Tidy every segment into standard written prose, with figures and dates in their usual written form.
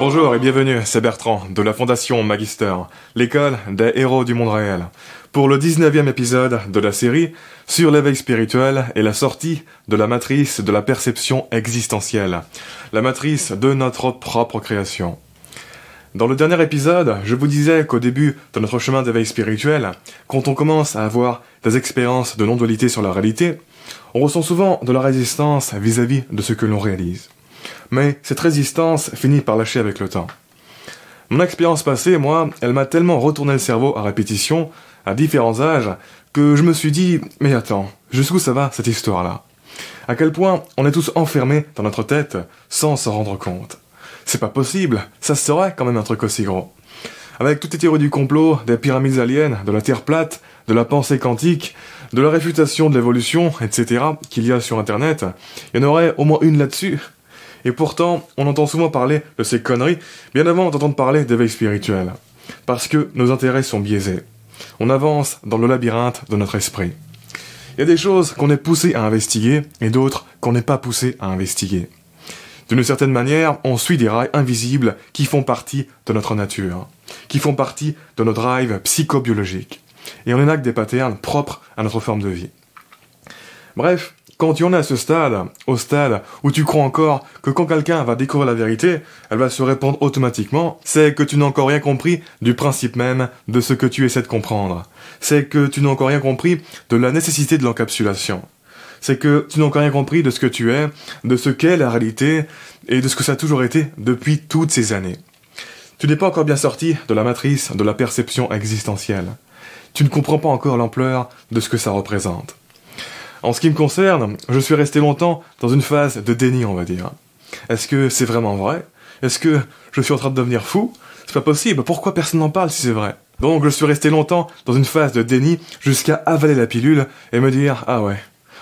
Bonjour et bienvenue, c'est Bertrand, de la Fondation Magister, l'école des héros du monde réel, pour le 19e épisode de la série sur l'éveil spirituel et la sortie de la matrice de la perception existentielle, la matrice de notre propre création. Dans le dernier épisode, je vous disais qu'au début de notre chemin d'éveil spirituel, quand on commence à avoir des expériences de non-dualité sur la réalité, on ressent souvent de la résistance vis-à-vis de ce que l'on réalise. Mais cette résistance finit par lâcher avec le temps. Mon expérience passée, moi, elle m'a tellement retourné le cerveau à répétition, à différents âges, que je me suis dit, mais attends, jusqu'où ça va cette histoire-là? À quel point on est tous enfermés dans notre tête sans s'en rendre compte? C'est pas possible, ça serait quand même un truc aussi gros. Avec toutes les théories du complot, des pyramides aliens, de la Terre plate, de la pensée quantique, de la réfutation de l'évolution, etc., qu'il y a sur Internet, il y en aurait au moins une là-dessus. Et pourtant, on entend souvent parler de ces conneries bien avant d'entendre parler d'éveil spirituel. Parce que nos intérêts sont biaisés. On avance dans le labyrinthe de notre esprit. Il y a des choses qu'on est poussé à investiguer et d'autres qu'on n'est pas poussé à investiguer. D'une certaine manière, on suit des rails invisibles qui font partie de notre nature, qui font partie de notre drive psychobiologique. Et on énacte des patterns propres à notre forme de vie. Bref, quand tu en es à ce stade, au stade où tu crois encore que quand quelqu'un va découvrir la vérité, elle va se répandre automatiquement, c'est que tu n'as encore rien compris du principe même de ce que tu essaies de comprendre. C'est que tu n'as encore rien compris de la nécessité de l'encapsulation. C'est que tu n'as encore rien compris de ce que tu es, de ce qu'est la réalité, et de ce que ça a toujours été depuis toutes ces années. Tu n'es pas encore bien sorti de la matrice de la perception existentielle. Tu ne comprends pas encore l'ampleur de ce que ça représente. En ce qui me concerne, je suis resté longtemps dans une phase de déni, on va dire. Est-ce que c'est vraiment vrai? Est-ce que je suis en train de devenir fou? C'est pas possible, pourquoi personne n'en parle si c'est vrai? Donc je suis resté longtemps dans une phase de déni jusqu'à avaler la pilule et me dire « Ah ouais,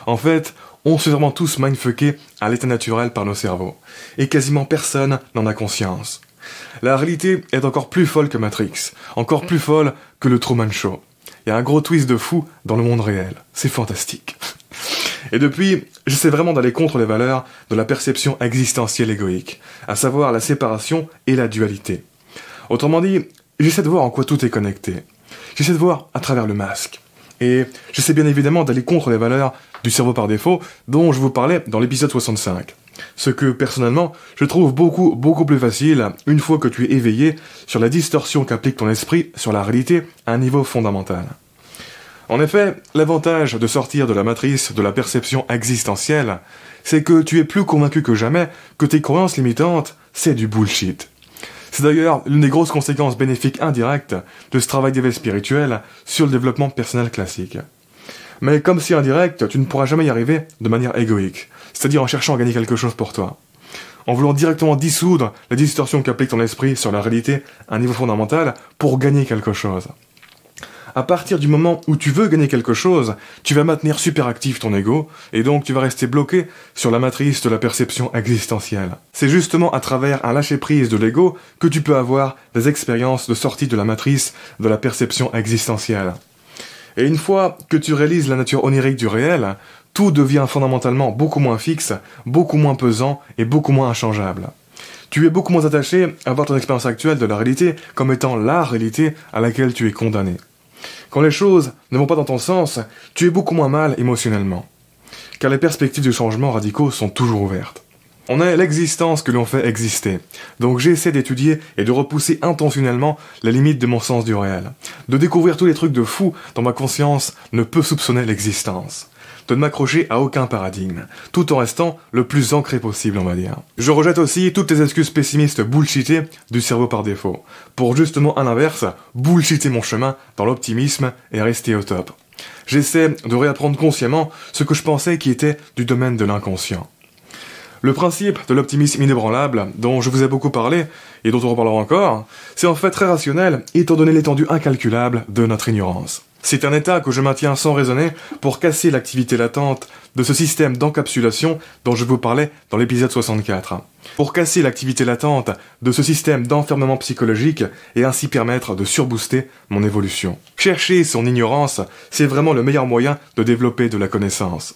en fait, on se fait vraiment tous mindfucker à l'état naturel par nos cerveaux. Et quasiment personne n'en a conscience. La réalité est encore plus folle que Matrix, encore plus folle que le Truman Show. Il y a un gros twist de fou dans le monde réel. C'est fantastique. » Et depuis, j'essaie vraiment d'aller contre les valeurs de la perception existentielle égoïque, à savoir la séparation et la dualité. Autrement dit, j'essaie de voir en quoi tout est connecté. J'essaie de voir à travers le masque. Et j'essaie bien évidemment d'aller contre les valeurs du cerveau par défaut dont je vous parlais dans l'épisode 65. Ce que, personnellement, je trouve beaucoup plus facile une fois que tu es éveillé sur la distorsion qu'applique ton esprit sur la réalité à un niveau fondamental. En effet, l'avantage de sortir de la matrice de la perception existentielle, c'est que tu es plus convaincu que jamais que tes croyances limitantes, c'est du bullshit. C'est d'ailleurs l'une des grosses conséquences bénéfiques indirectes de ce travail d'éveil spirituel sur le développement personnel classique. Mais comme c'est indirect, tu ne pourras jamais y arriver de manière égoïque, c'est-à-dire en cherchant à gagner quelque chose pour toi. En voulant directement dissoudre la distorsion qu'applique ton esprit sur la réalité à un niveau fondamental pour gagner quelque chose. À partir du moment où tu veux gagner quelque chose, tu vas maintenir super actif ton ego, et donc tu vas rester bloqué sur la matrice de la perception existentielle. C'est justement à travers un lâcher-prise de l'ego que tu peux avoir des expériences de sortie de la matrice de la perception existentielle. Et une fois que tu réalises la nature onirique du réel, tout devient fondamentalement beaucoup moins fixe, beaucoup moins pesant et beaucoup moins inchangeable. Tu es beaucoup moins attaché à voir ton expérience actuelle de la réalité comme étant la réalité à laquelle tu es condamné. Quand les choses ne vont pas dans ton sens, tu es beaucoup moins mal émotionnellement. Car les perspectives de changement radicaux sont toujours ouvertes. On est l'existence que l'on fait exister. Donc j'essaie d'étudier et de repousser intentionnellement les limites de mon sens du réel. De découvrir tous les trucs de fou dont ma conscience ne peut soupçonner l'existence. De ne m'accrocher à aucun paradigme, tout en restant le plus ancré possible, on va dire. Je rejette aussi toutes les excuses pessimistes bullshitées du cerveau par défaut, pour justement, à l'inverse, bullshiter mon chemin dans l'optimisme et rester au top. J'essaie de réapprendre consciemment ce que je pensais qui était du domaine de l'inconscient. Le principe de l'optimisme inébranlable, dont je vous ai beaucoup parlé, et dont on reparlera encore, c'est en fait très rationnel, étant donné l'étendue incalculable de notre ignorance. C'est un état que je maintiens sans raisonner pour casser l'activité latente de ce système d'encapsulation dont je vous parlais dans l'épisode 64. Pour casser l'activité latente de ce système d'enfermement psychologique et ainsi permettre de surbooster mon évolution. Chercher son ignorance, c'est vraiment le meilleur moyen de développer de la connaissance.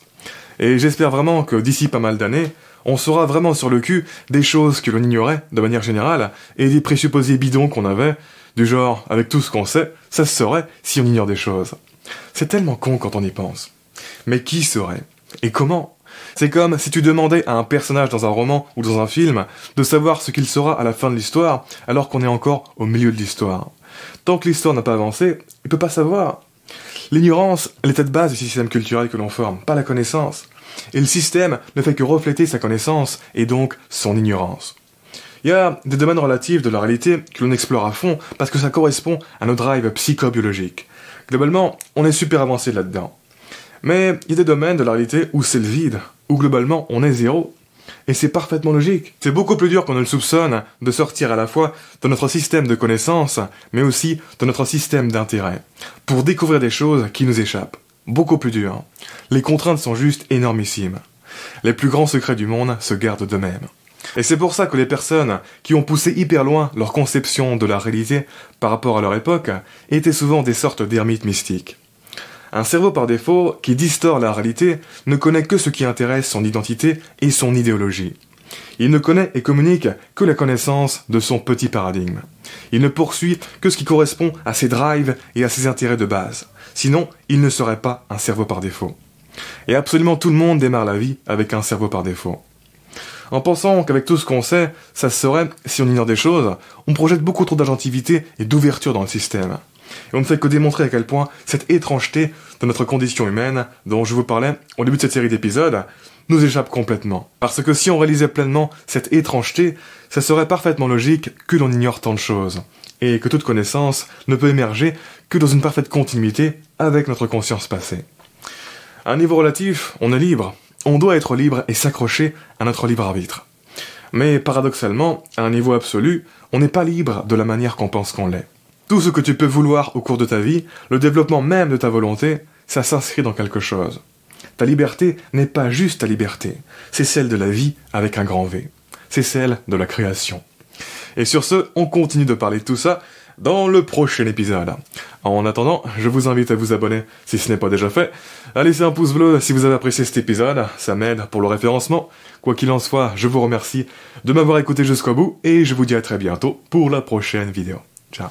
Et j'espère vraiment que d'ici pas mal d'années, on saura vraiment sur le cul des choses que l'on ignorait de manière générale et des présupposés bidons qu'on avait, du genre, avec tout ce qu'on sait, ça se saurait si on ignore des choses. C'est tellement con quand on y pense. Mais qui saurait? Et comment? C'est comme si tu demandais à un personnage dans un roman ou dans un film de savoir ce qu'il sera à la fin de l'histoire alors qu'on est encore au milieu de l'histoire. Tant que l'histoire n'a pas avancé, il peut pas savoir. L'ignorance, elle est à de base du système culturel que l'on forme, pas la connaissance. Et le système ne fait que refléter sa connaissance et donc son ignorance. Il y a des domaines relatifs de la réalité que l'on explore à fond parce que ça correspond à nos drives psychobiologiques. Globalement, on est super avancé là-dedans. Mais il y a des domaines de la réalité où c'est le vide, où globalement on est zéro. Et c'est parfaitement logique. C'est beaucoup plus dur qu'on ne le soupçonne de sortir à la fois de notre système de connaissances, mais aussi de notre système d'intérêt, pour découvrir des choses qui nous échappent. Beaucoup plus dur. Les contraintes sont juste énormissimes. Les plus grands secrets du monde se gardent d'eux-mêmes. Et c'est pour ça que les personnes qui ont poussé hyper loin leur conception de la réalité par rapport à leur époque étaient souvent des sortes d'ermites mystiques. Un cerveau par défaut qui distord la réalité ne connaît que ce qui intéresse son identité et son idéologie. Il ne connaît et communique que la connaissance de son petit paradigme. Il ne poursuit que ce qui correspond à ses drives et à ses intérêts de base. Sinon, il ne serait pas un cerveau par défaut. Et absolument tout le monde démarre la vie avec un cerveau par défaut. En pensant qu'avec tout ce qu'on sait, ça se saurait si on ignore des choses, on projette beaucoup trop d'agentivité et d'ouverture dans le système. Et on ne fait que démontrer à quel point cette étrangeté de notre condition humaine, dont je vous parlais au début de cette série d'épisodes, nous échappe complètement. Parce que si on réalisait pleinement cette étrangeté, ça serait parfaitement logique que l'on ignore tant de choses, et que toute connaissance ne peut émerger que dans une parfaite continuité avec notre conscience passée. À un niveau relatif, on est libre. On doit être libre et s'accrocher à notre libre arbitre. Mais paradoxalement, à un niveau absolu, on n'est pas libre de la manière qu'on pense qu'on l'est. Tout ce que tu peux vouloir au cours de ta vie, le développement même de ta volonté, ça s'inscrit dans quelque chose. Ta liberté n'est pas juste ta liberté, c'est celle de la vie avec un grand V. C'est celle de la création. Et sur ce, on continue de parler de tout ça dans le prochain épisode. En attendant, je vous invite à vous abonner si ce n'est pas déjà fait, à laisser un pouce bleu si vous avez apprécié cet épisode, ça m'aide pour le référencement. Quoi qu'il en soit, je vous remercie de m'avoir écouté jusqu'au bout et je vous dis à très bientôt pour la prochaine vidéo. Ciao.